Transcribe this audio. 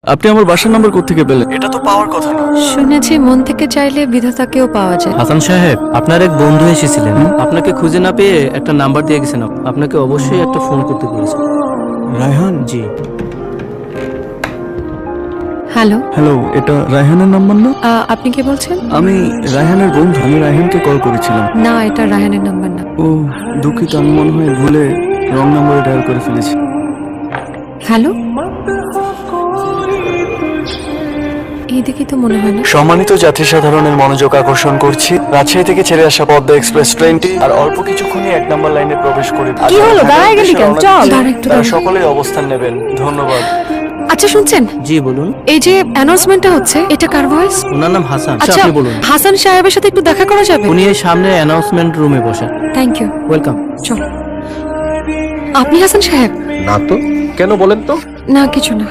আপনি আমার বাসার নাম্বার কোত্থেকে পেলেন? এটা তো পাওয়ার কথা না। শুনেছি মন থেকে চাইলে বিধাতাকেও পাওয়া যায়। হাসান সাহেব, আপনার এক বন্ধু এসেছিলেন, আপনাকে খুঁজে না পেয়ে একটা নাম্বার দিয়ে গেছেন। আপনাকে অবশ্যই একটা ফোন করতে বলেছেন। রায়হান? জি। হ্যালো, হ্যালো, এটা রায়হানের নাম্বার না? আপনি কি বলছেন? আমি রায়হানের বন্ধু। আমি রায়হানকে কল করেছিলাম। না, এটা রায়হানের নাম্বার না। ও দুঃখিত, আমি মনে হয় ভুলে রং নাম্বারে ডায়াল করে ফেলেছি। হ্যালো, এইদিকে তো মনে হয় না। সম্মানিত যাত্রী সাধারণের মনোযোগ আকর্ষণ করছি, রাজশাহী থেকে ছেড়ে আসা পদ্মা এক্সপ্রেস ট্রেনটি আর অল্প কিছুক্ষণই 1 নম্বর লাইনে প্রবেশ করে। কি হলো, দাঁড়ায় গেলি কেন? চল। দাঁড়া একটু তারা দাঁড়া। সকলেই অবস্থান নেবেন। ধন্যবাদ। আচ্ছা শুনছেন, জি বলুন। এই যে অ্যানাউন্সমেন্টটা হচ্ছে, এটা কার ভয়েস? ওনার নাম হাসান। আচ্ছা, আপনি বলুন। হাসান সাহেবের সাথে একটু দেখা করা যাবে? উনি এই সামনে অ্যানাউন্সমেন্ট রুমে বসেন। Thank you. ওয়েলকাম। চল। আপনি হাসান সাহেব? না তো, কেন বলেন তো? না, কিছু না।